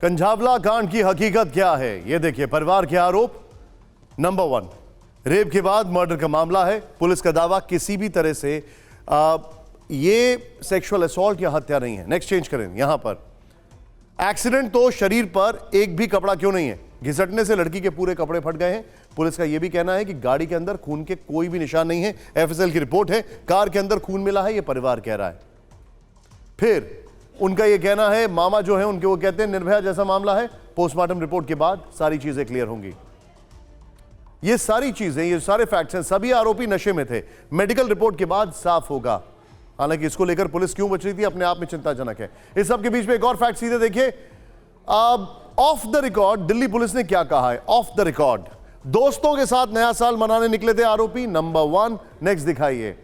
कंझावला कांड की हकीकत क्या है, ये देखिए। परिवार के आरोप। नंबर 1, रेप के बाद मर्डर का मामला है। पुलिस का दावा किसी भी तरह से ये सेक्सुअल असॉल्ट या हत्या नहीं है। नेक्स्ट चेंज करें। यहां पर एक्सीडेंट तो शरीर पर एक भी कपड़ा क्यों नहीं है? घिसटने से लड़की के पूरे कपड़े फट गए हैं। पुलिस का यह भी कहना है कि गाड़ी के अंदर खून के कोई भी निशान नहीं है। एफएसएल की रिपोर्ट है, कार के अंदर खून मिला है, यह परिवार कह रहा है। फिर उनका यह कहना है, मामा जो है उनके, वो कहते हैं निर्भया जैसा मामला है। पोस्टमार्टम रिपोर्ट के बाद सारी चीजें क्लियर होंगी। ये सारी चीजें, ये सारे फैक्ट्स हैं। सभी आरोपी नशे में थे। मेडिकल रिपोर्ट के बाद साफ होगा। हालांकि इसको लेकर पुलिस क्यों बच रही थी, अपने आप में चिंताजनक है। इस सब के बीच में एक और फैक्ट सीधे देखिए। Of the record Delhi police ने क्या कहा है। ऑफ द रिकॉर्ड, दोस्तों के साथ नया साल मनाने निकले थे आरोपी। नंबर 1, नेक्स्ट दिखाइए।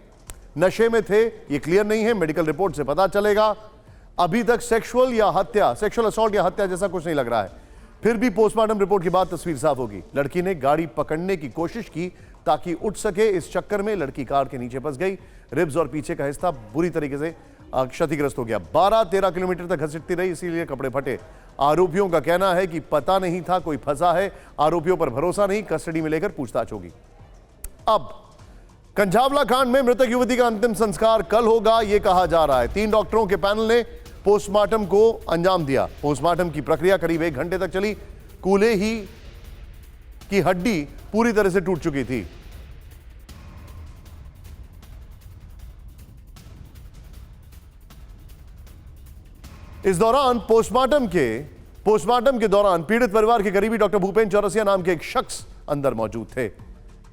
नशे में थे, ये क्लियर नहीं है, मेडिकल रिपोर्ट से पता चलेगा। अभी तक सेक्सुअल असॉल्ट या हत्या जैसा कुछ नहीं लग रहा है। फिर भी पोस्टमार्टम रिपोर्ट के बाद तस्वीर साफ होगी। लड़की ने गाड़ी पकड़ने की कोशिश की ताकि उठ सके। इस चक्कर में लड़की कार के नीचे फंस गई। रिब्स और पीछे का हिस्सा बुरी तरीके से क्षतिग्रस्त हो गया। 12-13 किलोमीटर तक घसीटती रही, इसीलिए कपड़े फटे। आरोपियों का कहना है कि पता नहीं था कोई फंसा है। आरोपियों पर भरोसा नहीं, कस्टडी में लेकर पूछताछ होगी। अब कंझावला कांड में मृतक युवती का अंतिम संस्कार कल होगा, यह कहा जा रहा है। 3 डॉक्टरों के पैनल ने पोस्टमार्टम को अंजाम दिया। पोस्टमार्टम की प्रक्रिया करीब 1 घंटे तक चली। कूल्हे ही की हड्डी पूरी तरह से टूट चुकी थी। इस दौरान पोस्टमार्टम के दौरान पीड़ित परिवार के करीबी डॉक्टर भूपेन चौरसिया नाम के एक शख्स अंदर मौजूद थे।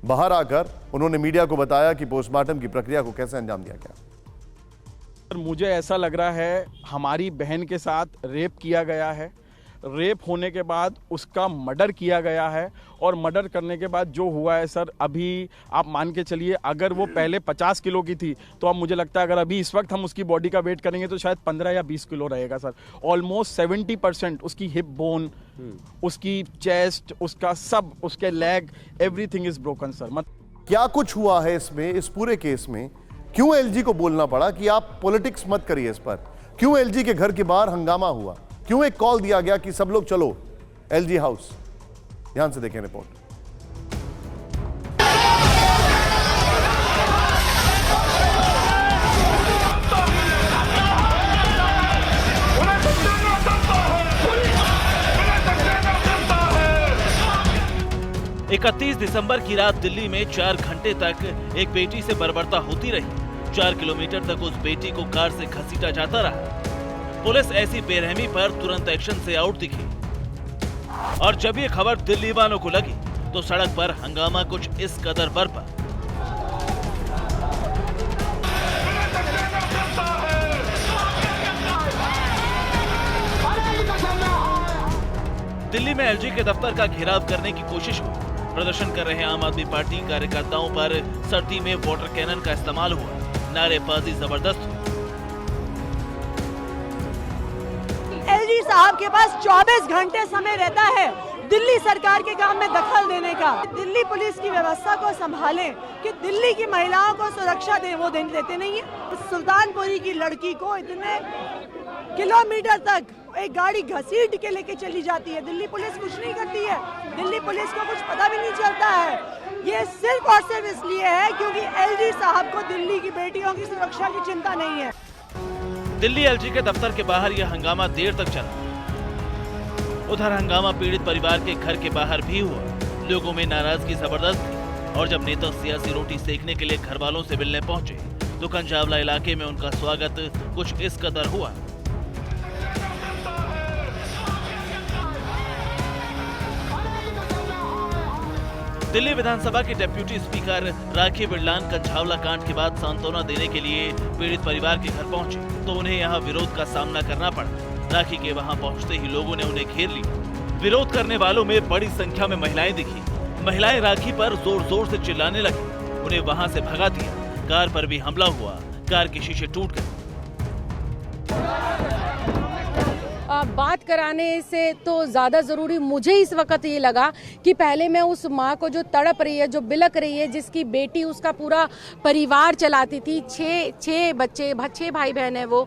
बाहर आकर उन्होंने मीडिया को बताया कि पोस्टमार्टम की प्रक्रिया को कैसे अंजाम दिया गया। मुझे ऐसा लग रहा है हमारी बहन के साथ रेप किया गया है। रेप होने के बाद उसका मर्डर किया गया है और मर्डर करने के बाद जो हुआ है सर, अभी आप मान के चलिए अगर वो पहले 50 किलो की थी तो अब मुझे लगता है अगर अभी इस वक्त हम उसकी बॉडी का वेट करेंगे तो शायद 15 या 20 किलो रहेगा सर। ऑलमोस्ट 70% उसकी हिप बोन, उसकी चेस्ट, उसका सब, उसके leg, everything is broken sir. क्या कुछ हुआ है इसमें, इस पूरे केस में? क्यों एलजी को बोलना पड़ा कि आप पॉलिटिक्स मत करिए इस पर? क्यों एलजी के घर के बाहर हंगामा हुआ? क्यों एक कॉल दिया गया कि सब लोग चलो एलजी हाउस? ध्यान से देखें रिपोर्ट। 31 दिसंबर की रात दिल्ली में 4 घंटे तक एक बेटी से बर्बरता होती रही। 4 किलोमीटर तक उस बेटी को कार से घसीटा जाता रहा। पुलिस ऐसी बेरहमी पर तुरंत एक्शन से आउट दिखी और जब ये खबर दिल्ली वालों को लगी तो सड़क पर हंगामा कुछ इस कदर बरपा। दिल्ली में एलजी के दफ्तर का घेराव करने की कोशिश हुई। प्रदर्शन कर रहे आम आदमी पार्टी कार्यकर्ताओं पर सर्दी में वाटर कैनन का इस्तेमाल हुआ। नारेबाजी जबरदस्त हुई। एलजी साहब के पास 24 घंटे समय रहता है दिल्ली सरकार के काम में दखल देने का। दिल्ली पुलिस की व्यवस्था को संभालें कि दिल्ली की महिलाओं को सुरक्षा दें, वो देते नहीं है। सुल्तानपुरी की लड़की को इतने किलोमीटर तक एक गाड़ी घसीट के लेके चली जाती है। दिल्ली पुलिस कुछ नहीं करती है। दिल्ली पुलिस को कुछ पता भी नहीं चलता है। ये सिर्फ और सिर्फ इसलिए है क्योंकि एलजी साहब को दिल्ली की बेटियों की सुरक्षा की चिंता नहीं है। दिल्ली एलजी के दफ्तर के बाहर यह हंगामा देर तक चला। उधर हंगामा पीड़ित परिवार के घर के बाहर भी हुआ। लोगों में नाराजगी जबरदस्त थी और जब नेता सियासी रोटी सेकने के लिए घर वालों से मिलने पहुंचे तो कंझावला इलाके में उनका स्वागत कुछ इस कदर हुआ। दिल्ली विधानसभा के डेप्यूटी स्पीकर राखी बिरलान कंझावला कांड के बाद सांत्वना देने के लिए पीड़ित परिवार के घर पहुंचे तो उन्हें यहां विरोध का सामना करना पड़ा। राखी के वहां पहुंचते ही लोगों ने उन्हें घेर लिया। विरोध करने वालों में बड़ी संख्या में महिलाएं दिखी। महिलाएं राखी पर जोर जोर से चिल्लाने लगी, उन्हें वहां से भगा दिया। कार पर भी हमला हुआ, कार के शीशे टूट गए। बात कराने से तो ज़्यादा ज़रूरी मुझे इस वक्त ये लगा कि पहले मैं उस माँ को जो तड़प रही है, जो बिलक रही है, जिसकी बेटी उसका पूरा परिवार चलाती थी, छः बच्चे, 6 भाई बहन है, वो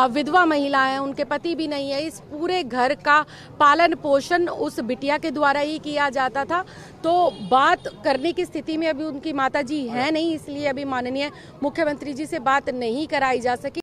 विधवा महिला है, उनके पति भी नहीं है, इस पूरे घर का पालन पोषण उस बिटिया के द्वारा ही किया जाता था। तो बात करने की स्थिति में अभी उनकी माता जी है नहीं, इसलिए अभी माननीय मुख्यमंत्री जी से बात नहीं कराई जा सकी।